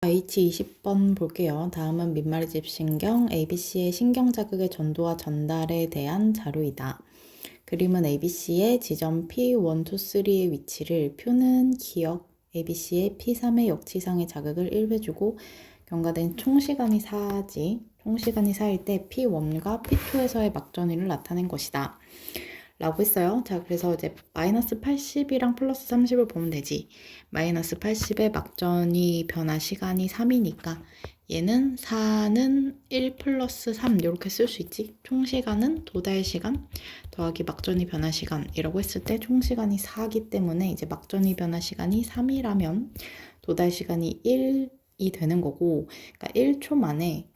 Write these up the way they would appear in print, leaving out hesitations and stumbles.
H20번 볼게요. 다음은 민말집 신경 ABC의 신경 자극의 전도와 전달에 대한 자료이다. 그림은 ABC의 지점 P1, 2, 3의 위치를, 표는 기억 ABC의 P3의 역치상의 자극을 1회 주고 경과된 총시간이 4지. 총시간이 4일 때 P1과 P2에서의 막전위를 나타낸 것이다. 라고 했어요. 자, 그래서 이제 마이너스 80이랑 플러스 30을 보면 되지. 마이너스 80의 막전위 변화 시간이 3이니까 얘는 4는 1 플러스 3 이렇게 쓸 수 있지. 총시간은 도달 시간 더하기 막전위 변화 시간이라고 했을 때 총시간이 4기 때문에 이제 막전위 변화 시간이 3이라면 도달 시간이 1이 되는 거고, 그러니까 1초 만에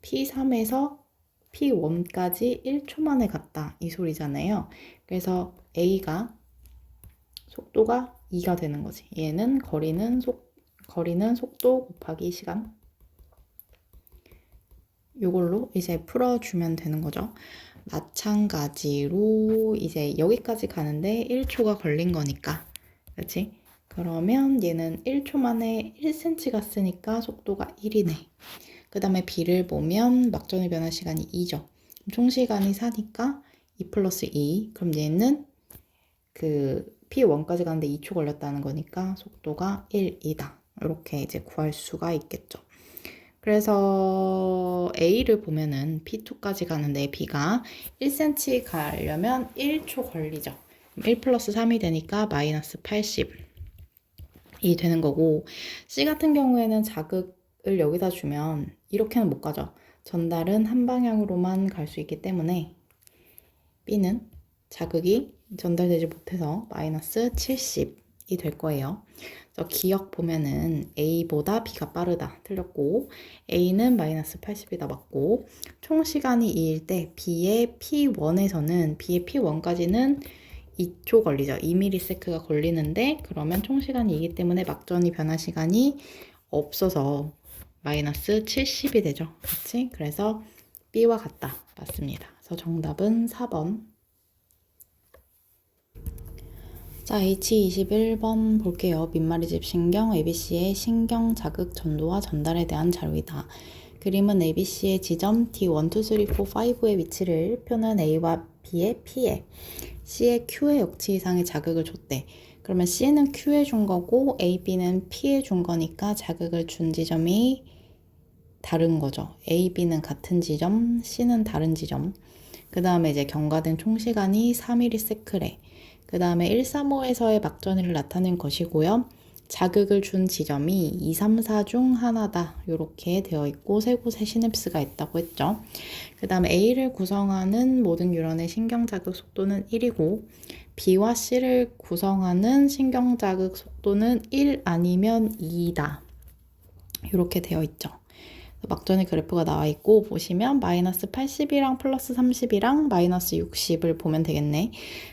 P3에서 P1까지 1초 만에 갔다 이 소리잖아요. 그래서 A가 속도가 2가 되는 거지. 얘는 거리는 속도 곱하기 시간. 이걸로 이제 풀어주면 되는 거죠. 마찬가지로 이제 여기까지 가는데 1초가 걸린 거니까, 그렇지? 그러면 얘는 1초 만에 1cm 갔으니까 속도가 1이네. 그 다음에 B를 보면 막전의 변화 시간이 2죠. 총시간이 4니까 2 플러스 2. 그럼 얘는 그 P1까지 가는데 2초 걸렸다는 거니까 속도가 1이다. 이렇게 이제 구할 수가 있겠죠. 그래서 A를 보면은 P2까지 가는데 B가 1cm 가려면 1초 걸리죠. 1 플러스 3이 되니까 마이너스 80이 되는 거고, C 같은 경우에는 자극을 여기다 주면 이렇게는 못 가죠. 전달은 한 방향으로만 갈 수 있기 때문에 B는 자극이 전달되지 못해서 마이너스 70이 될 거예요. 그래서 기억 보면은 A보다 B가 빠르다 틀렸고, A는 마이너스 80이다 맞고, 총 시간이 2일 때 B의 P1에서는 B의 P1까지는 2초 걸리죠. 2ms가 걸리는데, 그러면 총 시간이 2이기 때문에 막전이 변화 시간이 없어서 마이너스 70이 되죠. 그렇지? 그래서 B와 같다. 맞습니다. 그래서 정답은 4번. 자, H21번 볼게요. 민말이집 신경 ABC의 신경 자극 전도와 전달에 대한 자료이다. 그림은 ABC의 지점 D1, 2, 3, 4, 5의 위치를, 표는 A와 B의 P에, C의 Q의 역치 이상의 자극을 줬대. 그러면 C는 Q에 준 거고 A, B는 P에 준 거니까 자극을 준 지점이 다른 거죠. A, B는 같은 지점, C는 다른 지점. 그 다음에 이제 경과된 총시간이 3ms래. 그 다음에 135에서의 막전위를 나타낸 것이고요. 자극을 준 지점이 2, 3, 4 중 하나다. 이렇게 되어 있고 세 곳의 시냅스가 있다고 했죠. 그 다음에 A를 구성하는 모든 뉴런의 신경자극 속도는 1이고 B와 C를 구성하는 신경자극 속도는 1 아니면 2다. 이렇게 되어 있죠. 막전의 그래프가 나와 있고, 보시면 마이너스 80이랑 플러스 30이랑 마이너스 60을 보면 되겠네.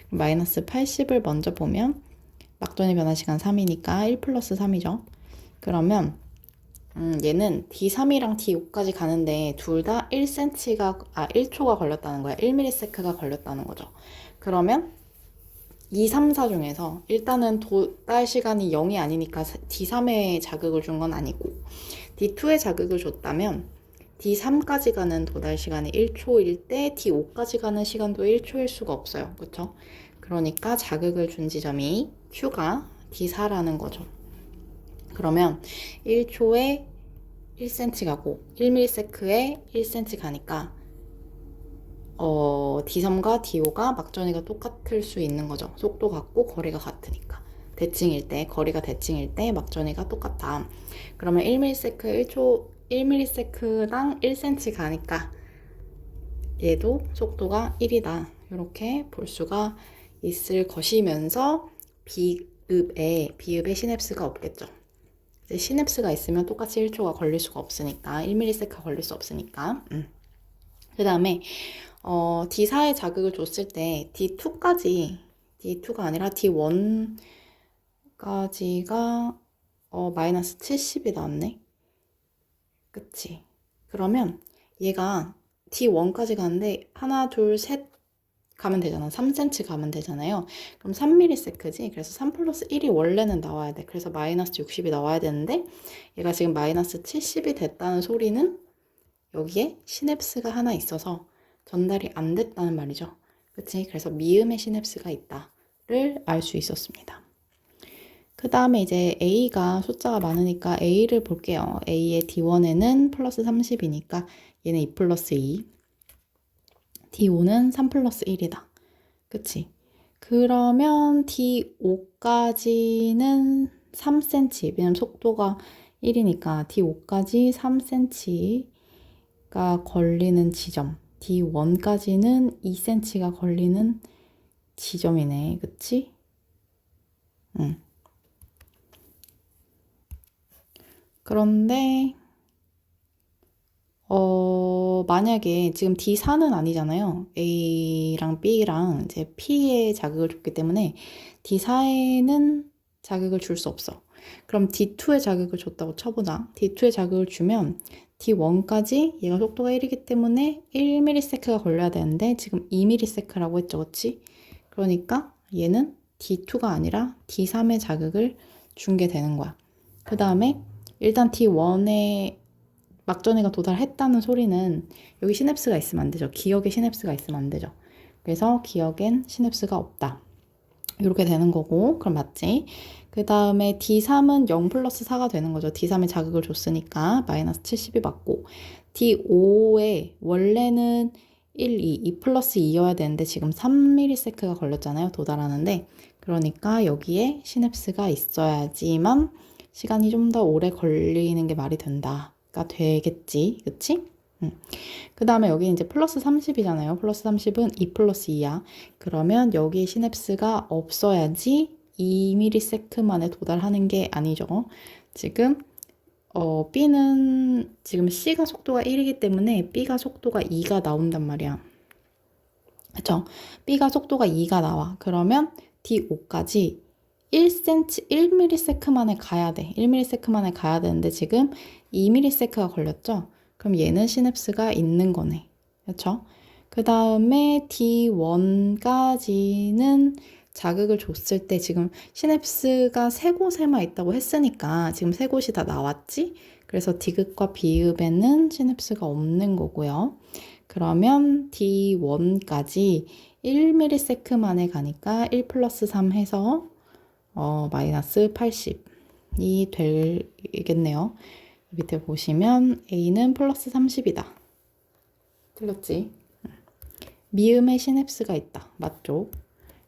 마이너스 80을 먼저 보면 막전의 변화 시간 3이니까 1 플러스 3이죠. 그러면 얘는 D3이랑 D5까지 가는데 둘 다 1초가 걸렸다는 거야. 1ms가 걸렸다는 거죠. 그러면 2, 3, 4 중에서 일단은 도달 시간이 0이 아니니까 D3에 자극을 준 건 아니고, D2에 자극을 줬다면 D3까지 가는 도달 시간이 1초일 때 D5까지 가는 시간도 1초일 수가 없어요. 그렇죠? 그러니까 자극을 준 지점이 Q가 D4라는 거죠. 그러면 1초에 1cm 가고 1ms에 1cm 가니까 D3과 D5가 막전위가 똑같을 수 있는 거죠. 속도 같고 거리가 같으니까. 대칭일 때, 거리가 대칭일 때 막전위가 똑같다. 그러면 1ms당 1cm 가니까 얘도 속도가 1이다. 이렇게 볼 수가 있을 것이면서 B읍에 시냅스가 없겠죠. 이제 시냅스가 있으면 똑같이 1초가 걸릴 수가 없으니까, 1ms가 걸릴 수 없으니까. 그 다음에 D4에 자극을 줬을 때 D2가 아니라 D1까지가 마이너스 70이 나왔네. 그치? 그러면 얘가 D1까지 가는데 하나, 둘, 셋 가면 되잖아. 3cm 가면 되잖아요. 그럼 3ms지. 그래서 3 플러스 1이 원래는 나와야 돼. 그래서 마이너스 60이 나와야 되는데 얘가 지금 마이너스 70이 됐다는 소리는 여기에 시냅스가 하나 있어서 전달이 안 됐다는 말이죠. 그치? 그래서 미음의 시냅스가 있다를 알 수 있었습니다. 그 다음에 이제 A가 숫자가 많으니까 A를 볼게요. A의 D1에는 플러스 30이니까 얘는 2 플러스 2. D5는 3 플러스 1이다. 그치? 그러면 D5까지는 3cm. 왜냐면 속도가 1이니까 D5까지 3cm가 걸리는 지점. D1까지는 2cm가 걸리는 지점이네. 그치? 응. 그런데 만약에 지금 D4는 아니잖아요. A랑 B랑 이제 P에 자극을 줬기 때문에 D4에는 자극을 줄 수 없어. 그럼 D2에 자극을 줬다고 쳐보자. D2에 자극을 주면 D1까지 얘가 속도가 1이기 때문에 1ms가 걸려야 되는데 지금 2ms라고 했죠. 그치? 그러니까 얘는 D2가 아니라 D3에 자극을 준 게 되는 거야. 그 다음에 일단 T1에 막전이가 도달했다는 소리는 여기 시냅스가 있으면 안 되죠. 기억에 시냅스가 있으면 안 되죠. 그래서 기억엔 시냅스가 없다. 이렇게 되는 거고, 그럼 맞지? 그 다음에 D3은 0 플러스 4가 되는 거죠. D3에 자극을 줬으니까 마이너스 70이 맞고, D5에 원래는 1, 2 플러스 2여야 되는데 지금 3ms가 걸렸잖아요. 도달하는데. 그러니까 여기에 시냅스가 있어야지만 시간이 좀 더 오래 걸리는 게 말이 된다가 되겠지. 그치? 그 다음에 여기 이제 플러스 30이잖아요. 플러스 30은 2 플러스 2야. 그러면 여기 시냅스가 없어야지 2ms 만에 도달하는 게 아니죠. 지금 B는 지금 C가 속도가 1이기 때문에 B가 속도가 2가 나온단 말이야. 그쵸? B가 속도가 2가 나와. 그러면 D5까지 1cm, 1ms 만에 가야 돼. 1ms 만에 가야 되는데 지금 2ms가 걸렸죠? 그럼 얘는 시냅스가 있는 거네. 그렇죠? 그 다음에 D1까지는 자극을 줬을 때 지금 시냅스가 세 곳에만 있다고 했으니까 지금 세 곳이 다 나왔지? 그래서 D극과 B극에는 시냅스가 없는 거고요. 그러면 D1까지 1ms 만에 가니까 1 플러스 3 해서 마이너스 80이 되겠네요. 밑에 보시면 A는 플러스 30이다. 틀렸지? 미음의 시냅스가 있다. 맞죠?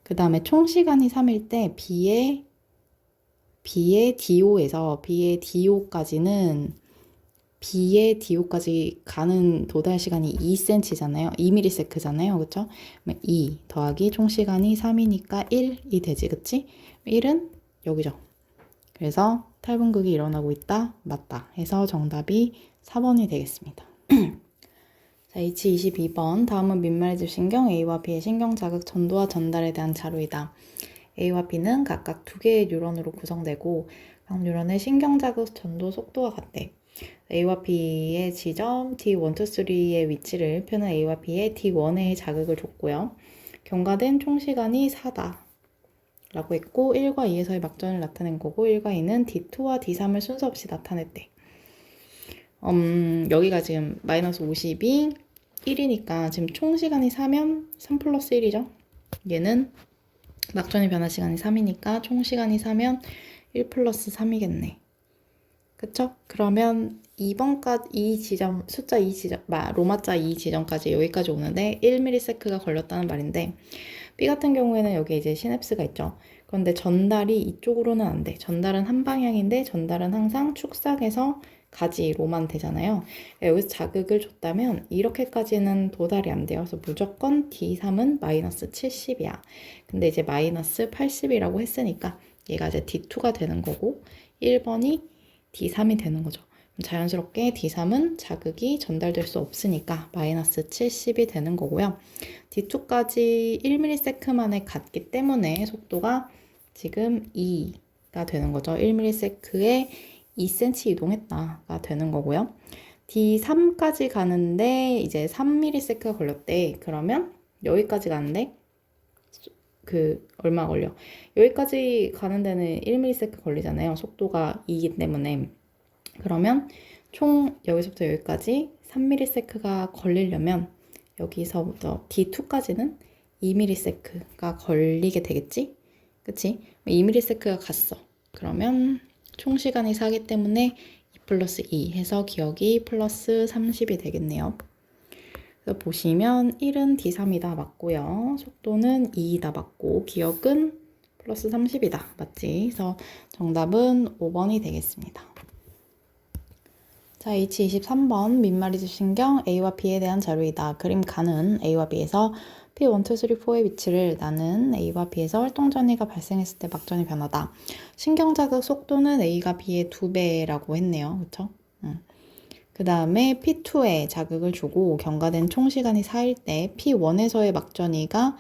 그 다음에 총 시간이 3일 때 B의 DO까지 가는 도달 시간이 2cm잖아요. 2ms잖아요. 그쵸? 2 더하기 총 시간이 3이니까 1이 되지. 그치? 1은 여기죠. 그래서 탈분극이 일어나고 있다. 맞다. 해서 정답이 4번이 되겠습니다. 자, H22번. 다음은 민말집 신경 A와 B의 신경 자극 전도와 전달에 대한 자료이다. A와 B는 각각 2개의 뉴런으로 구성되고 각 뉴런의 신경 자극 전도 속도가 같대. A와 B의 지점 D1, 2, 3의 위치를 표는 A와 B의 D1에 자극을 줬고요. 경과된 총 시간이 4다. 라고 했고 1과 2에서의 막전을 나타낸 거고 1과 2는 D2와 D3을 순서 없이 나타냈대. 여기가 지금 마이너스 50이 1이니까 지금 총 시간이 4면 3 플러스 1이죠. 얘는 막전의 변화 시간이 3이니까 총 시간이 4면 1 플러스 3이겠네. 그쵸? 그러면 2번까지 이 지점, 숫자 2 지점, 로마자 2 지점까지 여기까지 오는데 1ms가 걸렸다는 말인데 B 같은 경우에는 여기 이제 시냅스가 있죠. 그런데 전달이 이쪽으로는 안 돼. 전달은 한 방향인데 전달은 항상 축삭에서 가지로만 되잖아요. 여기서 자극을 줬다면 이렇게까지는 도달이 안 돼요. 그래서 무조건 D3은 마이너스 70이야. 근데 이제 마이너스 80이라고 했으니까 얘가 이제 D2가 되는 거고 1번이 D3이 되는 거죠. 자연스럽게 D3은 자극이 전달될 수 없으니까 마이너스 70이 되는 거고요. D2까지 1ms 만에 갔기 때문에 속도가 지금 2가 되는 거죠. 1ms에 2cm 이동했다가 되는 거고요. D3까지 가는데 이제 3ms가 걸렸대. 그러면 여기까지 가는데 얼마 걸려. 여기까지 가는 데는 1ms 걸리잖아요. 속도가 2이기 때문에. 그러면 총 여기서부터 여기까지 3ms가 걸리려면 여기서부터 D2까지는 2ms가 걸리게 되겠지? 그치? 2ms가 갔어. 그러면 총 시간이 4기 때문에 2 플러스 2 해서 기억이 플러스 30이 되겠네요. 그래서 보시면 1은 D3이다 맞고요. 속도는 2이다 맞고 기억은 플러스 30이다 맞지? 그래서 정답은 5번이 되겠습니다. 자, H23번 민마리집 신경 A와 B에 대한 자료이다. 그림 가는 A와 B에서 P1, 2, 3, 4의 위치를 나는 A와 B에서 활동전이가 발생했을 때 막전이 변하다. 신경자극 속도는 A가 B의 2배라고 했네요. 그쵸? 그 다음에 P2에 자극을 주고 경과된 총시간이 4일 때 P1에서의 막전이가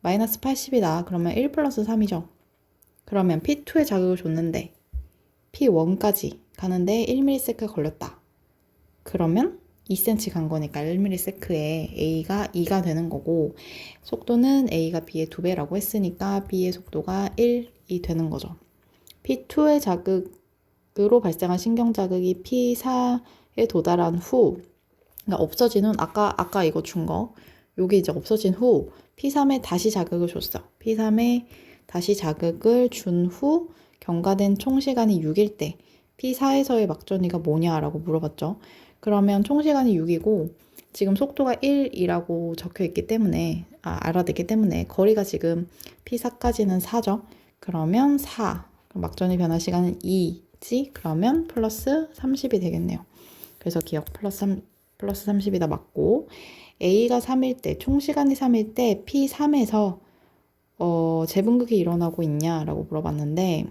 마이너스 80이다. 그러면 1 플러스 3이죠. 그러면 P2에 자극을 줬는데 P1까지 가는데 1ms가 걸렸다. 그러면 2cm 간 거니까 1ms에 A가 2가 되는 거고 속도는 A가 B의 2배라고 했으니까 B의 속도가 1이 되는 거죠. P2의 자극으로 발생한 신경자극이 P4에 도달한 후 그러니까 없어진 후 아까 이거 준 거 요게 이제 없어진 후 P3에 다시 자극을 줬어. P3에 다시 자극을 준 후 경과된 총시간이 6일 때 P4에서의 막전이가 뭐냐라고 물어봤죠. 그러면 총시간이 6이고 지금 속도가 1이라고 적혀있기 때문에 알아듣기 때문에 거리가 지금 P4까지는 4죠. 그러면 4 막전이 변화 시간은 2지. 그러면 플러스 30이 되겠네요. 그래서 기억 플러스 30이다 맞고 A가 3일 때 총시간이 3일 때 P3에서 재분극이 일어나고 있냐라고 물어봤는데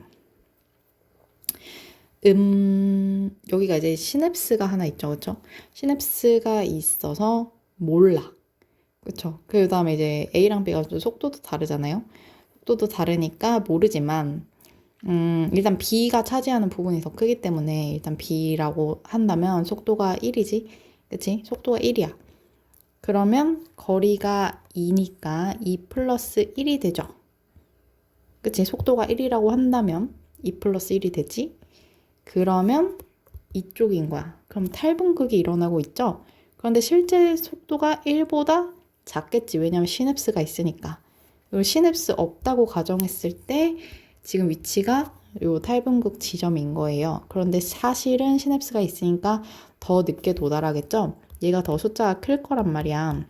여기가 이제 시냅스가 하나 있죠. 그쵸? 시냅스가 있어서 몰라. 그쵸? 그 다음에 이제 A랑 B가 속도도 다르잖아요. 속도도 다르니까 모르지만, 일단 B가 차지하는 부분이 더 크기 때문에 일단 B라고 한다면 속도가 1이지. 그치? 속도가 1이야. 그러면 거리가 2니까 2 플러스 1이 되죠. 그치? 속도가 1이라고 한다면 2 플러스 1이 되지. 그러면 이쪽인 거야. 그럼 탈분극이 일어나고 있죠? 그런데 실제 속도가 1보다 작겠지. 왜냐면 시냅스가 있으니까. 그리고 시냅스 없다고 가정했을 때 지금 위치가 요 탈분극 지점인 거예요. 그런데 사실은 시냅스가 있으니까 더 늦게 도달하겠죠? 얘가 더 숫자가 클 거란 말이야.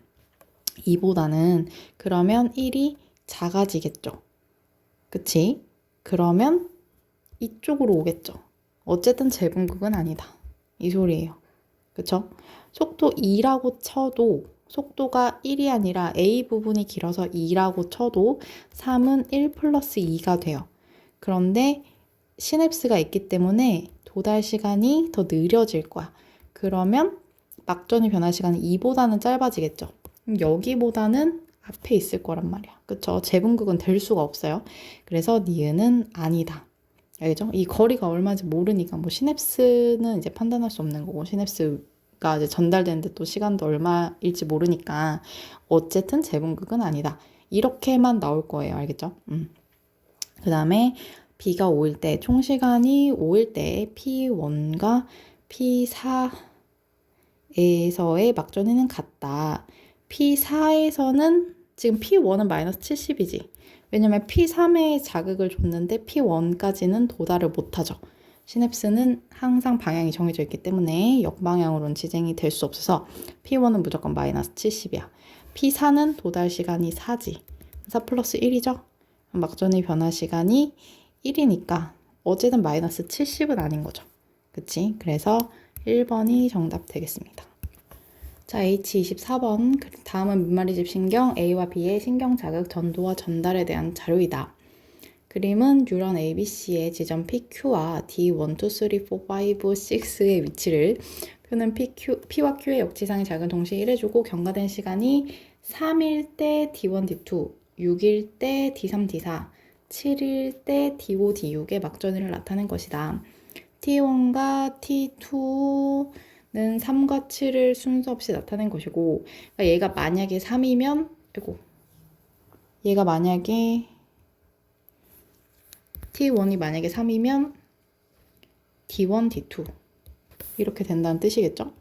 2보다는. 그러면 1이 작아지겠죠. 그치? 그러면 이쪽으로 오겠죠. 어쨌든 재분극은 아니다. 이 소리예요. 그쵸? 속도 2라고 쳐도 속도가 1이 아니라 A 부분이 길어서 2라고 쳐도 3은 1 플러스 2가 돼요. 그런데 시냅스가 있기 때문에 도달 시간이 더 느려질 거야. 그러면 막전이 변할 시간은 2보다는 짧아지겠죠. 여기보다는 앞에 있을 거란 말이야. 그쵸? 재분극은 될 수가 없어요. 그래서 니은은 아니다. 알겠죠? 이 거리가 얼마인지 모르니까 뭐 시냅스는 이제 판단할 수 없는 거고 시냅스가 이제 전달되는데 또 시간도 얼마일지 모르니까 어쨌든 재분극은 아니다. 이렇게만 나올 거예요. 알겠죠? 그 다음에 B가 5일 때 총시간이 5일 때 P1과 P4에서의 막전이는 같다. P4에서는 지금 P1은 마이너스 70이지. 왜냐면 P3에 자극을 줬는데 P1까지는 도달을 못하죠. 시냅스는 항상 방향이 정해져 있기 때문에 역방향으로는 지정이 될 수 없어서 P1은 무조건 마이너스 70이야. P4는 도달 시간이 4지. 4 플러스 1이죠. 막전의 변화 시간이 1이니까 어쨌든 마이너스 70은 아닌 거죠. 그치? 그래서 1번이 정답 되겠습니다. 자, H24번. 다음은 민마리집 신경 A와 B의 신경 자극 전도와 전달에 대한 자료이다. 그림은 뉴런 ABC의 지점 PQ와 D1, 2, 3, 4, 5, 6의 위치를 표는 P와 Q의 역지상의 자극을 동시에 1해주고 경과된 시간이 3일 때 D1, D2, 6일 때 D3, D4, 7일 때 D5, D6의 막전이를 나타낸 것이다. T1과 T2는 3과 7을 순서 없이 나타낸 것이고 그러니까 얘가 만약에 3이면 얘가 만약에 T1이 만약에 3이면 D1, D2 이렇게 된다는 뜻이겠죠?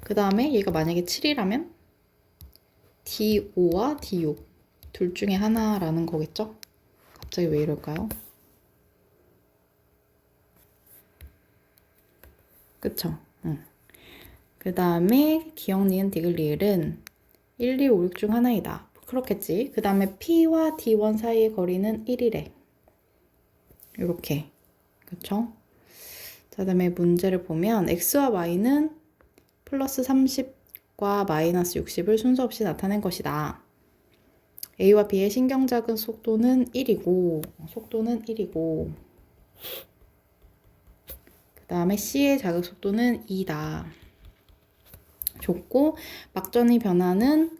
그 다음에 얘가 만약에 7이라면 D5와 D6 둘 중에 하나라는 거겠죠? 갑자기 왜 이럴까요? 그쵸? 그 다음에 기억, 니은, 디귿, 리을은 1, 2, 5, 6 중 하나이다. 그렇겠지. 그 다음에 P와 D1 사이의 거리는 1이래. 이렇게. 그쵸? 자, 다음에 문제를 보면 X와 Y는 플러스 30과 마이너스 60을 순서 없이 나타낸 것이다. A와 B의 신경자극 속도는 1이고, 그 다음에 C의 자극 속도는 2다. 좋고, 막전의 변화는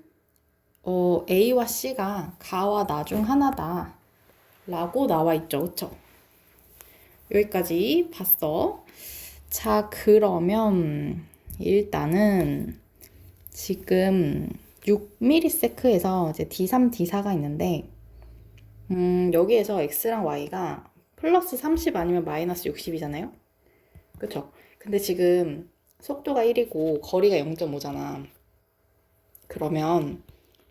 A와 C가 가와 나 중 하나다 라고 나와 있죠. 그쵸? 여기까지 봤어. 자, 그러면 일단은 지금 6ms에서 이제 D3, D4가 있는데 여기에서 X랑 Y가 플러스 30 아니면 마이너스 60이잖아요. 그쵸? 근데 지금 속도가 1이고 거리가 0.5잖아. 그러면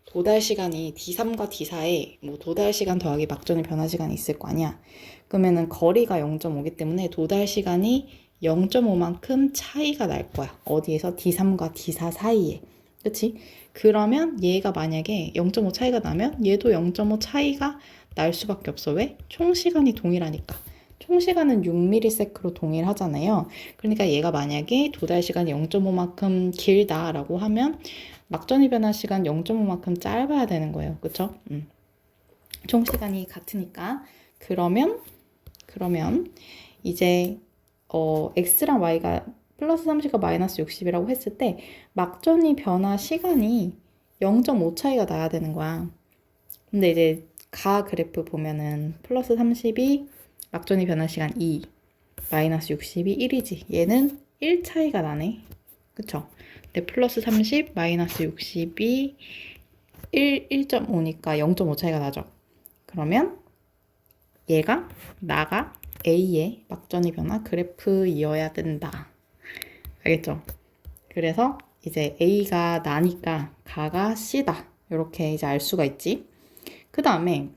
도달 시간이 D3과 D4에 뭐 도달 시간 더하기 막전의 변화 시간이 있을 거 아니야. 그러면은 거리가 0.5기 때문에 도달 시간이 0.5만큼 차이가 날 거야. 어디에서? D3과 D4 사이에. 그치? 그러면 얘가 만약에 0.5 차이가 나면 얘도 0.5 차이가 날 수밖에 없어. 왜? 총 시간이 동일하니까. 총 시간은 6ms로 동일하잖아요. 그러니까 얘가 만약에 도달 시간이 0.5만큼 길다라고 하면 막전이 변화 시간 0.5만큼 짧아야 되는 거예요. 그쵸? 총 시간이 같으니까. 그러면 이제 X랑 Y가 플러스 30과 마이너스 60이라고 했을 때 막전이 변화 시간이 0.5 차이가 나야 되는 거야. 근데 이제 가 그래프 보면은 플러스 30이 막전이 변화 시간 2, 마이너스 60이 1이지. 얘는 1 차이가 나네. 그쵸? 근데 플러스 30, 마이너스 60이 1.5니까 0.5 차이가 나죠. 그러면 나가 A의 막전이 변화 그래프이어야 된다. 알겠죠? 그래서 이제 A가 나니까 가가 C다. 이렇게 이제 알 수가 있지. 그 다음에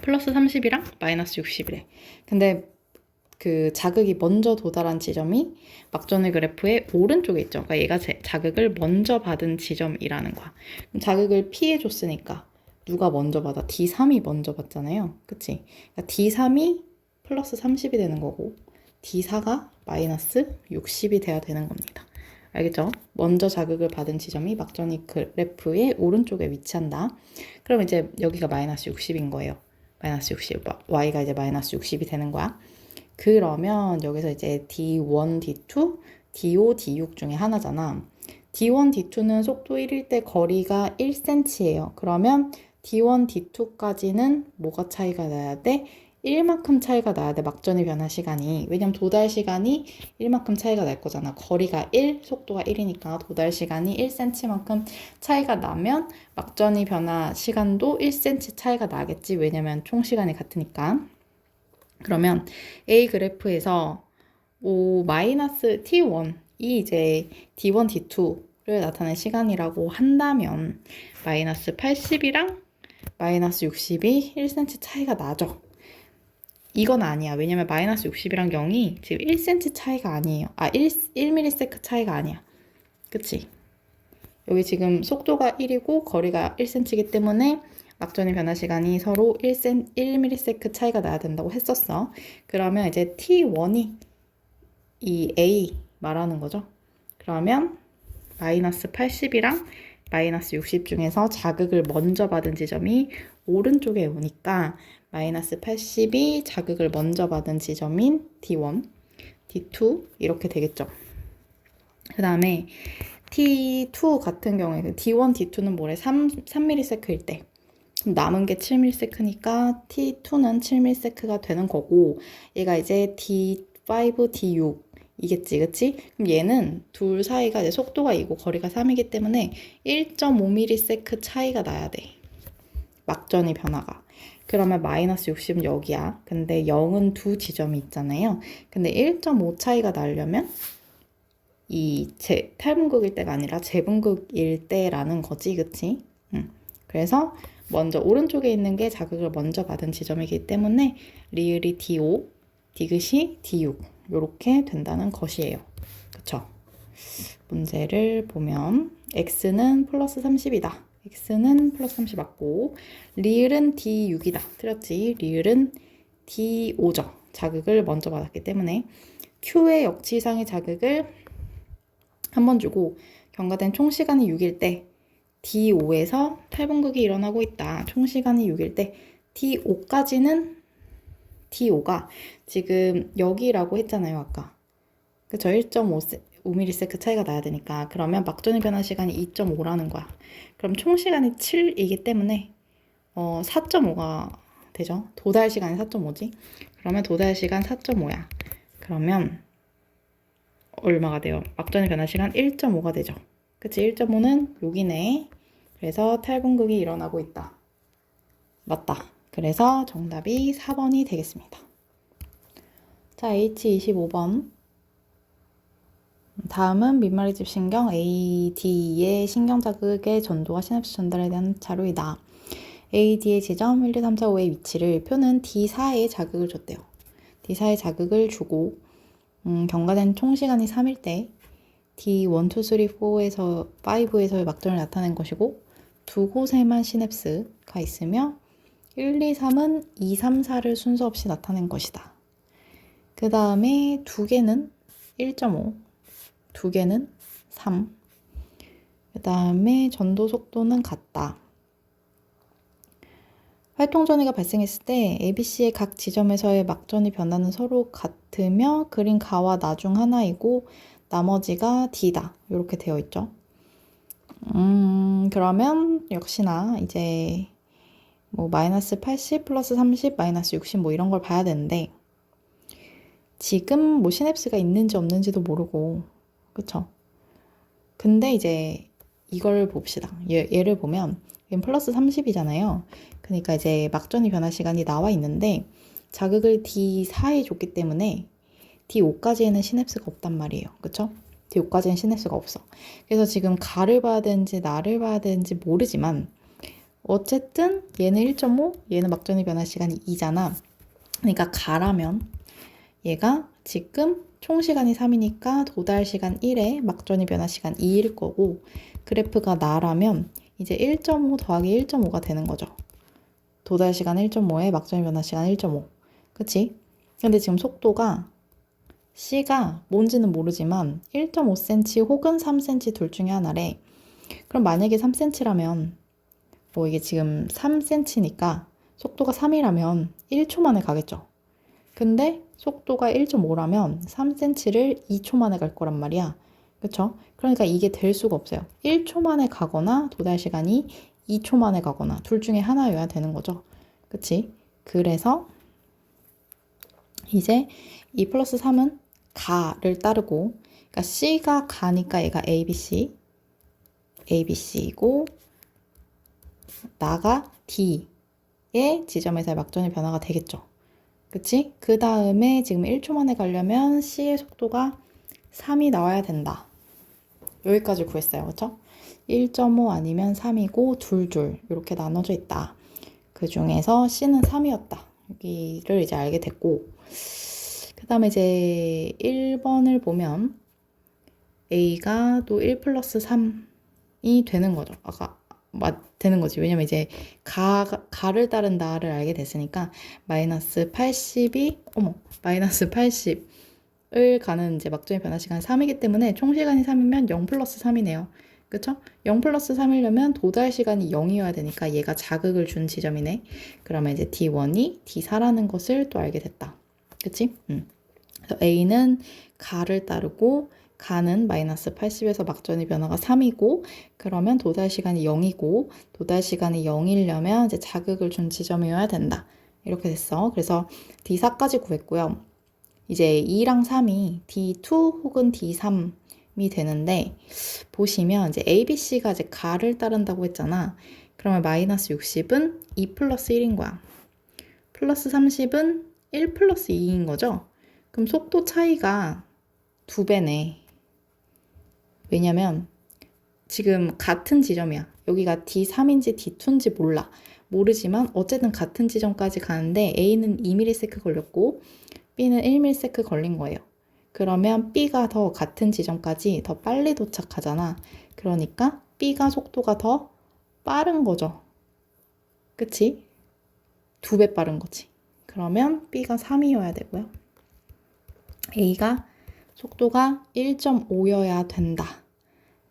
플러스 30이랑 마이너스 60이래. 근데 그 자극이 먼저 도달한 지점이 막전의 그래프의 오른쪽에 있죠. 그러니까 얘가 자극을 먼저 받은 지점이라는 거야. 그럼 자극을 피해줬으니까 누가 먼저 받아? D3이 먼저 받잖아요. 그치? 그러니까 D3이 플러스 30이 되는 거고 D4가 마이너스 60이 돼야 되는 겁니다. 알겠죠? 먼저 자극을 받은 지점이 막전의 그래프의 오른쪽에 위치한다. 그럼 이제 여기가 마이너스 60인 거예요. 마이너스 60, Y가 이제 마이너스 60이 되는 거야. 그러면 여기서 이제 D1, D2, D5, D6 중에 하나잖아. D1, D2는 속도 1일 때 거리가 1cm예요. 그러면 D1, D2까지는 뭐가 차이가 나야 돼? 1만큼 차이가 나야 돼. 막전의 변화 시간이. 왜냐면 도달 시간이 1만큼 차이가 날 거잖아. 거리가 1, 속도가 1이니까 도달 시간이 1cm만큼 차이가 나면 막전의 변화 시간도 1cm 차이가 나겠지. 왜냐면 총 시간이 같으니까. 그러면 A 그래프에서 마이너스 T1이 이제 D1, D2를 나타낸 시간이라고 한다면 마이너스 80이랑 마이너스 60이 1cm 차이가 나죠. 이건 아니야. 왜냐면 마이너스 60이랑 0이 지금 1cm 차이가 아니에요. 1ms 차이가 아니야. 그치? 여기 지금 속도가 1이고 거리가 1cm이기 때문에 막전의 변화 시간이 서로 1ms 차이가 나야 된다고 했었어. 그러면 이제 T1이 이 A 말하는 거죠. 그러면 마이너스 80이랑 마이너스 60 중에서 자극을 먼저 받은 지점이 오른쪽에 오니까 마이너스 80이 자극을 먼저 받은 지점인 D1, D2 이렇게 되겠죠. 그 다음에 T2 같은 경우에 D1, D2는 뭐래? 3ms일 때 남은 게 7ms니까 T2는 7ms가 되는 거고 얘가 이제 D5, D6 이겠지, 그치? 그럼 얘는 둘 사이가 이제 속도가 2고 거리가 3이기 때문에 1.5ms 차이가 나야 돼. 막전이 변화가. 그러면 마이너스 60은 여기야. 근데 0은 두 지점이 있잖아요. 근데 1.5 차이가 나려면 이 탈분극일 때가 아니라 재분극일 때라는 거지, 그치? 그래서 먼저 오른쪽에 있는 게 자극을 먼저 받은 지점이기 때문에 리을이 D5, 디귿이 D6 이렇게 된다는 것이에요. 그쵸? 문제를 보면 x는 플러스 30이다. x는 플러스 30 맞고 리을은 D6이다. 틀렸지? 리을은 D5죠. 자극을 먼저 받았기 때문에 q의 역치상의 자극을 한 번 주고 경과된 총시간이 6일 때 D5에서 탈분극이 일어나고 있다. 총시간이 6일 때 D5까지는 D5가 지금 여기라고 했잖아요. 아까. 그쵸? 1.5ms 차이가 나야 되니까. 그러면 막전의 변화 시간이 2.5라는 거야. 그럼 총 시간이 7이기 때문에 4.5가 되죠. 도달 시간이 4.5지. 그러면 도달 시간 4.5야. 그러면 얼마가 돼요? 막전의 변화 시간 1.5가 되죠. 그치? 1.5는 여기네. 그래서 탈분극이 일어나고 있다. 맞다. 그래서 정답이 4번이 되겠습니다. 자, H25번. 다음은 민마리집 신경 AD의 신경자극의 전도와 시냅스 전달에 대한 자료이다. AD의 지점 1, 2, 3, 4, 5의 위치를 표는 D4에 자극을 줬대요. D4에 자극을 주고 경과된 총시간이 3일 때 D1, 2, 3, 4에서 5에서의 막전을 나타낸 것이고 두 곳에만 시냅스가 있으며 1, 2, 3은 2, 3, 4를 순서 없이 나타낸 것이다. 그 다음에 두 개는 1.5, 두 개는 3. 그 다음에 전도 속도는 같다. 활동전이가 발생했을 때 ABC의 각 지점에서의 막전의 변화는 서로 같으며 그린 가와 나 중 하나이고 나머지가 D다. 이렇게 되어 있죠. 그러면 역시나 이제 뭐 마이너스 80 플러스 30 마이너스 60 뭐 이런 걸 봐야 되는데 지금 뭐 시냅스가 있는지 없는지도 모르고 그쵸? 근데 이제 이걸 봅시다. 얘를 보면 얘는 플러스 30이잖아요. 그러니까 이제 막전이 변화 시간이 나와 있는데 자극을 D4에 줬기 때문에 D5까지에는 시냅스가 없단 말이에요. 그쵸? D5까지는 시냅스가 없어. 그래서 지금 가를 봐야 되는지 나를 봐야 되는지 모르지만 어쨌든 얘는 1.5, 얘는 막전의 변화 시간이 2잖아. 그러니까 가라면 얘가 지금 총 시간이 3이니까 도달 시간 1에 막전의 변화 시간 2일 거고 그래프가 나라면 이제 1.5 더하기 1.5가 되는 거죠. 도달 시간 1.5에 막전의 변화 시간 1.5. 그치? 근데 지금 속도가 C가 뭔지는 모르지만 1.5cm 혹은 3cm 둘 중에 하나래. 그럼 만약에 3cm라면 뭐 이게 지금 3cm니까 속도가 3이라면 1초 만에 가겠죠. 근데 속도가 1.5라면 3cm를 2초 만에 갈 거란 말이야. 그쵸? 그러니까 이게 될 수가 없어요. 1초 만에 가거나 도달 시간이 2초 만에 가거나 둘 중에 하나여야 되는 거죠. 그치? 그래서 이제 2 플러스 3은 가를 따르고 그러니까 C가 가니까 얘가 ABC이고 나가 D의 지점에서의 막전의 변화가 되겠죠. 그치? 그 다음에 지금 1초 만에 가려면 C의 속도가 3이 나와야 된다. 여기까지 구했어요. 그쵸? 1.5 아니면 3이고 둘 이렇게 나눠져 있다. 그 중에서 C는 3이었다. 여기를 이제 알게 됐고 그 다음에 이제 1번을 보면 A가 또 1 플러스 3이 되는 거죠. 아까 되는 거지. 왜냐면 이제 가를 따른 나를 알게 됐으니까 마이너스 80을 가는 이제 막전의 변화 시간 3이기 때문에 총 시간이 3이면 0 플러스 3이네요. 그쵸? 0 플러스 3이려면 도달 시간이 0이어야 되니까 얘가 자극을 준 지점이네. 그러면 이제 D1이 D4라는 것을 또 알게 됐다. 그치? 그래서 A는 가를 따르고 가는 마이너스 80에서 막전의 변화가 3이고 그러면 도달 시간이 0이고 도달 시간이 0이려면 이제 자극을 준 지점이어야 된다. 이렇게 됐어. 그래서 D4까지 구했고요. 이제 2랑 3이 D2 혹은 D3이 되는데, 보시면 이제 ABC가 이제 가를 따른다고 했잖아. 그러면 마이너스 60은 2 플러스 1인 거야. 플러스 30은 1 플러스 2인 거죠? 그럼 속도 차이가 2배네. 왜냐면 지금 같은 지점이야. 여기가 D3인지 D2인지 몰라. 모르지만 어쨌든 같은 지점까지 가는데 A는 2ms 걸렸고 B는 1ms 걸린 거예요. 그러면 B가 더 같은 지점까지 더 빨리 도착하잖아. 그러니까 B가 속도가 더 빠른 거죠. 그치? 2배 빠른 거지. 그러면 B가 3이어야 되고요. A가 속도가 1.5여야 된다.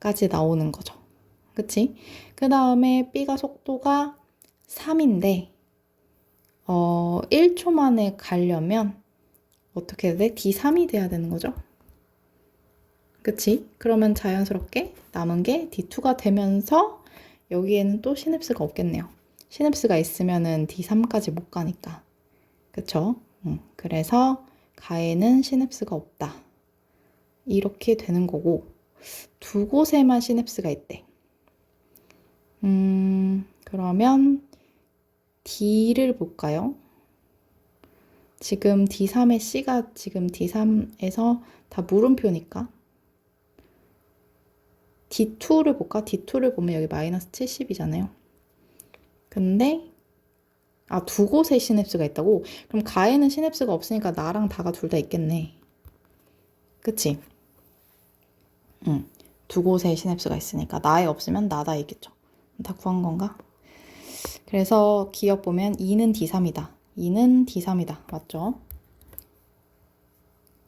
까지 나오는 거죠. 그치? 그 다음에 B가 속도가 3인데 1초 만에 가려면 어떻게 돼? D3이 돼야 되는 거죠. 그치? 그러면 자연스럽게 남은 게 D2가 되면서 여기에는 또 시냅스가 없겠네요. 시냅스가 있으면은 D3까지 못 가니까. 그쵸? 그래서 가에는 시냅스가 없다. 이렇게 되는 거고, 두 곳에만 시냅스가 있대. 그러면 D를 볼까요? 지금 D3의 C가 지금 D3에서 다 물음표니까 D2를 볼까? D2를 보면 여기 마이너스 70이잖아요. 근데 두 곳에 시냅스가 있다고? 그럼 가에는 시냅스가 없으니까 나랑 다가 둘 다 있겠네. 그치? 두 곳에 시냅스가 있으니까 나에 없으면 나다 있겠죠. 다 구한 건가? 그래서 기억 보면 2는 D3이다. 2는 D3이다. 맞죠?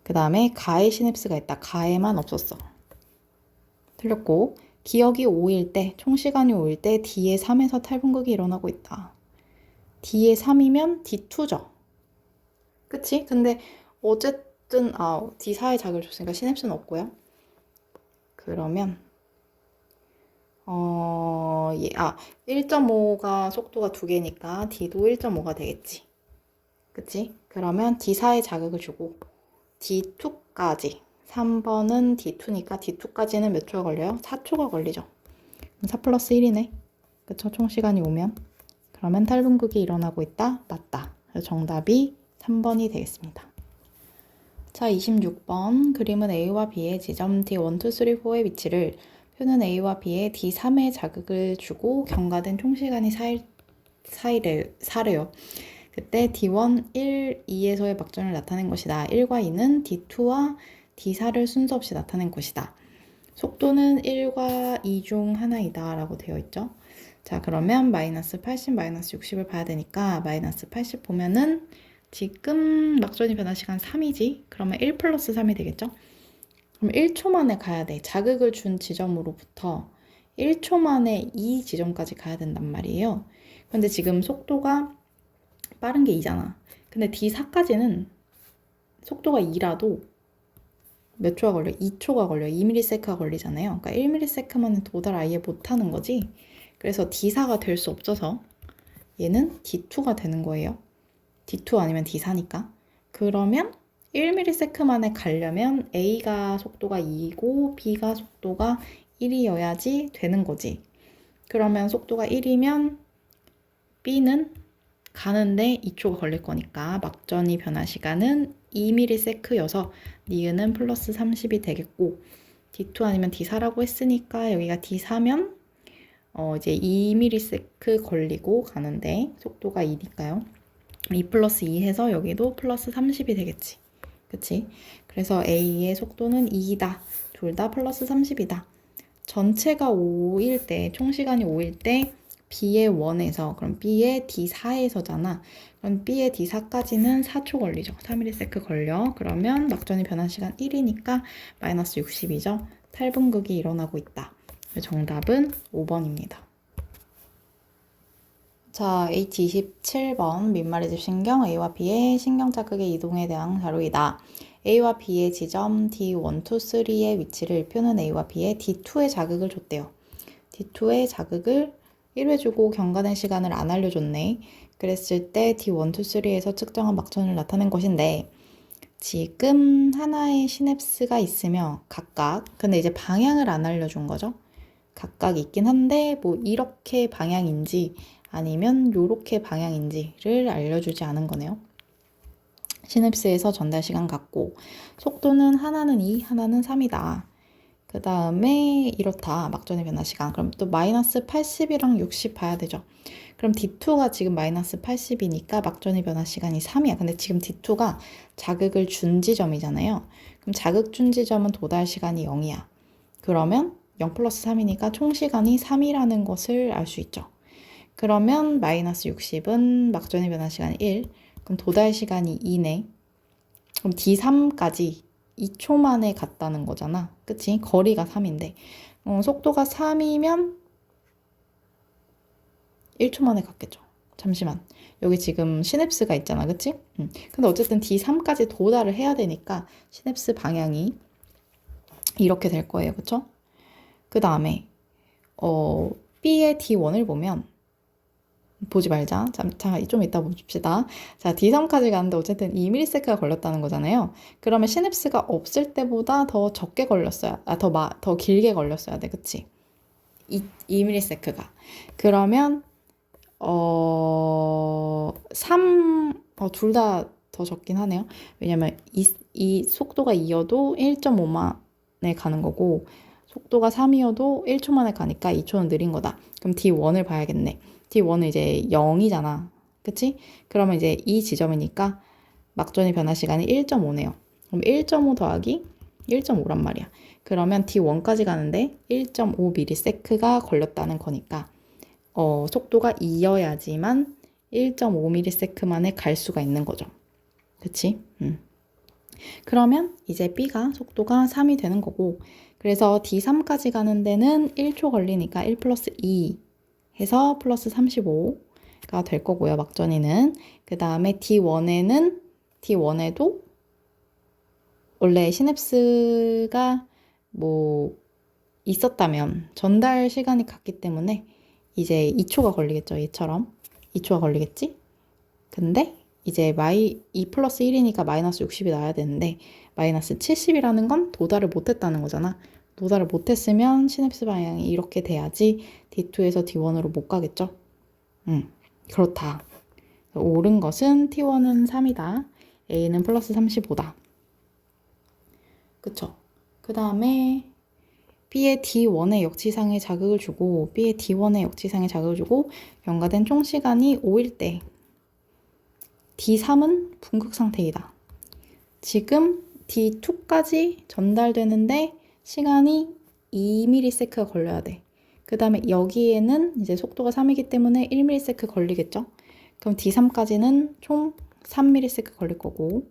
그 다음에 가에 시냅스가 있다. 가에만 없었어. 틀렸고, 기억이 5일 때, 총 시간이 5일 때 D의 3에서 탈분극이 일어나고 있다. D의 3이면 D2죠. 그치? 근데 어쨌든 D4에 자극을 줬으니까 시냅스는 없고요. 그러면 1.5가 속도가 2개니까 D도 1.5가 되겠지. 그치? 그러면 D4에 자극을 주고 D2까지 3번은 D2니까 D2까지는 몇 초가 걸려요? 4초가 걸리죠. 그럼 4 플러스 1이네. 그쵸? 총 시간이 오면. 그러면 탈분극이 일어나고 있다? 맞다. 그래서 정답이 3번이 되겠습니다. 자, 26번. 그림은 A와 B의 지점 D1, 2, 3, 4의 위치를 표는 A와 B의 D3의 자극을 주고 경과된 총시간이 4래요. 그때 D1, 1, 2에서의 막전을 나타낸 것이다. 1과 2는 D2와 D4를 순서 없이 나타낸 것이다. 속도는 1과 2 중 하나이다 라고 되어 있죠. 자, 그러면 마이너스 80, 마이너스 60을 봐야 되니까 마이너스 80 보면은 지금 막전이 변화 시간 3이지? 그러면 1 플러스 3이 되겠죠? 그럼 1초 만에 가야 돼. 자극을 준 지점으로부터 1초 만에 이 지점까지 가야 된단 말이에요. 근데 지금 속도가 빠른 게 2잖아. 근데 D4까지는 속도가 2라도 몇 초가 걸려? 2초가 걸려. 2ms가 걸리잖아요. 그러니까 1ms만은 도달 아예 못하는 거지. 그래서 D4가 될 수 없어서 얘는 D2가 되는 거예요. D2 아니면 D4니까. 그러면 1ms 만에 가려면 A가 속도가 2이고 B가 속도가 1이어야지 되는 거지. 그러면 속도가 1이면 B는 가는데 2초가 걸릴 거니까 막전이 변화 시간은 2ms여서 니은은 플러스 30이 되겠고 D2 아니면 D4라고 했으니까 여기가 D4면 이제 2ms 걸리고 가는데 속도가 2니까요. 2 플러스 2 해서 여기도 플러스 30이 되겠지. 그치? 그래서 A의 속도는 2이다. 둘 다 플러스 30이다. 전체가 5일 때, 총 시간이 5일 때 B의 1에서, 그럼 B의 D4에서잖아. 그럼 B의 D4까지는 4초 걸리죠. 3ms 걸려. 그러면 막전이 변한 시간 1이니까 마이너스 60이죠. 탈분극이 일어나고 있다. 정답은 5번입니다. 자, H27번 민말의 집 신경 A와 B의 신경 자극의 이동에 대한 자료이다. A와 B의 지점 D1, 2, 3의 위치를 표는 A와 B의 D2의 자극을 줬대요. D2의 자극을 1회 주고 경과된 시간을 안 알려줬네. 그랬을 때 D1, 2, 3에서 측정한 막전을 나타낸 것인데 지금 하나의 시냅스가 있으며 각각, 근데 이제 방향을 안 알려준 거죠. 각각 있긴 한데 뭐 이렇게 방향인지 아니면 요렇게 방향인지를 알려주지 않은 거네요. 시냅스에서 전달 시간 같고 속도는 하나는 2, 하나는 3이다. 그 다음에 이렇다. 막전의 변화 시간. 그럼 또 마이너스 80이랑 60 봐야 되죠. 그럼 D2가 지금 마이너스 80이니까 막전의 변화 시간이 3이야. 근데 지금 D2가 자극을 준 지점이잖아요. 그럼 자극 준 지점은 도달 시간이 0이야. 그러면 0 플러스 3이니까 총 시간이 3이라는 것을 알 수 있죠. 그러면 마이너스 60은 막전의 변화 시간이 1. 그럼 도달 시간이 2네. 그럼 D3까지 2초 만에 갔다는 거잖아. 그치? 거리가 3인데. 속도가 3이면 1초 만에 갔겠죠. 잠시만. 여기 지금 시냅스가 있잖아. 그치? 근데 어쨌든 D3까지 도달을 해야 되니까 시냅스 방향이 이렇게 될 거예요. 그쵸? 그 다음에 B의 D1을 보면 보지 말자. 자, 좀 이따 봅시다. 자, D3까지 가는데 어쨌든 2ms가 걸렸다는 거잖아요. 그러면 시냅스가 없을 때보다 더 적게 걸렸어야, 더 길게 걸렸어야 돼. 그치? 2ms가. 그러면, 둘 다 더 적긴 하네요. 왜냐면 이 속도가 2여도 1.5만에 가는 거고, 속도가 3이어도 1초 만에 가니까 2초는 느린 거다. 그럼 D1을 봐야겠네. D1은 이제 0이잖아. 그치? 그러면 이제 이 지점이니까 막전의 변화 시간이 1.5네요. 그럼 1.5 더하기 1.5란 말이야. 그러면 D1까지 가는데 1.5ms가 걸렸다는 거니까 속도가 2여야지만 1.5ms 만에 갈 수가 있는 거죠. 그치? 그러면 이제 B가 속도가 3이 되는 거고 그래서 D3까지 가는 데는 1초 걸리니까 1 플러스 2 해서 플러스 35가 될 거고요. 막전이는. 그 다음에 D1에도 원래 시냅스가 뭐 있었다면 전달 시간이 같기 때문에 이제 2초가 걸리겠죠. 얘처럼 2초가 걸리겠지? 근데 이제 2 플러스 1이니까 마이너스 60이 나야 되는데 마이너스 70이라는 건 도달을 못했다는 거잖아. 도달을 못했으면 시냅스 방향이 이렇게 돼야지 D2에서 D1으로 못 가겠죠? 그렇다. 옳은 것은 T1은 3이다. A는 플러스 35다. 그쵸? 그 다음에 B의 D1의 역치상에 자극을 주고 B의 D1의 역치상에 자극을 주고 경과된 총 시간이 5일 때 D3은 분극 상태이다. 지금 D2까지 전달되는데 시간이 2ms가 걸려야 돼. 그 다음에 여기에는 이제 속도가 3이기 때문에 1ms 걸리겠죠? 그럼 D3까지는 총 3ms 걸릴 거고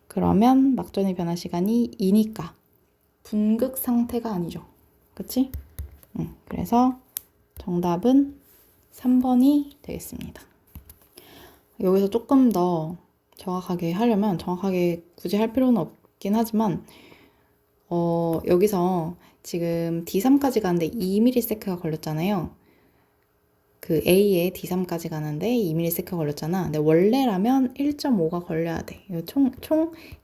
그러면 막전의 변화 시간이 2니까 분극 상태가 아니죠. 그치? 그래서 정답은 3번이 되겠습니다. 여기서 조금 더 정확하게 하려면 정확하게 굳이 할 필요는 없긴 하지만 여기서 지금 D3까지 가는데 2ms가 걸렸잖아요. 그 A에 D3까지 가는데 2ms가 걸렸잖아. 근데 원래라면 1.5가 걸려야 돼. 총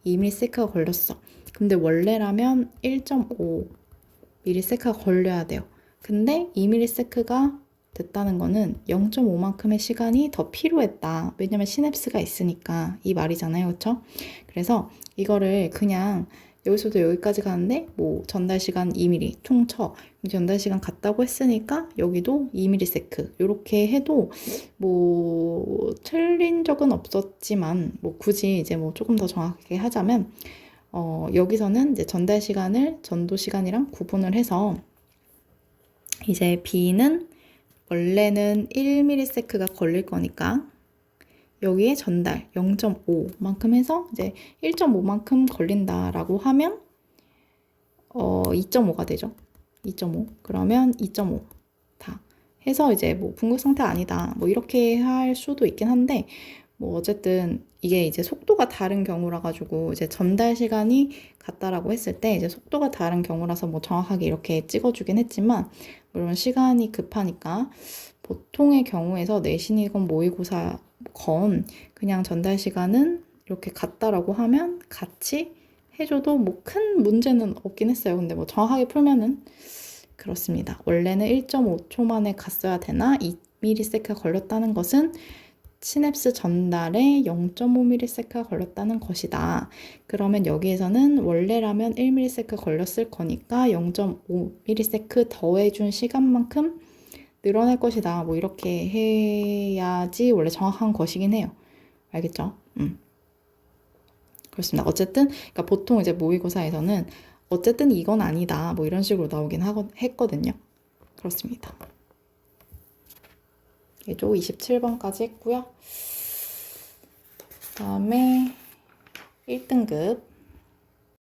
2ms가 걸렸어. 근데 원래라면 1.5ms가 걸려야 돼요. 근데 2ms가 됐다는 거는 0.5만큼의 시간이 더 필요했다. 왜냐면 시냅스가 있으니까 이 말이잖아요. 그렇죠? 그래서 이거를 그냥 여기서도 여기까지 가는데 뭐 전달 시간 2mm 퉁쳐 전달 시간 같다고 했으니까 여기도 2ms 이렇게 해도 뭐 틀린 적은 없었지만 뭐 굳이 이제 뭐 조금 더 정확하게 하자면 여기서는 이제 전달 시간을 전도 시간이랑 구분을 해서 이제 B는 원래는 1ms가 걸릴 거니까 여기에 전달 0.5만큼 해서 이제 1.5만큼 걸린다라고 하면 2.5가 되죠. 2.5 그러면 2.5 다 해서 이제 뭐 분극 상태 아니다 뭐 이렇게 할 수도 있긴 한데 뭐 어쨌든 이게 이제 속도가 다른 경우라 가지고 이제 전달 시간이 같다라고 했을 때 이제 속도가 다른 경우라서 뭐 정확하게 이렇게 찍어주긴 했지만 물론 시간이 급하니까 보통의 경우에서 내신이건 모의고사건 그냥 전달 시간은 이렇게 같다라고 하면 같이 해줘도 뭐 큰 문제는 없긴 했어요. 근데 뭐 정확하게 풀면은 그렇습니다. 원래는 1.5초 만에 갔어야 되나 2ms가 걸렸다는 것은 시냅스 전달에 0.5ms가 걸렸다는 것이다. 그러면 여기에서는 원래라면 1ms 걸렸을 거니까 0.5ms 더해준 시간만큼 늘어날 것이다. 뭐 이렇게 해야지 원래 정확한 것이긴 해요. 알겠죠? 그렇습니다. 어쨌든 그러니까 보통 이제 모의고사에서는 어쨌든 이건 아니다. 뭐 이런 식으로 나오긴 했거든요. 그렇습니다. 예조 27번까지 했고요. 다음에 1등급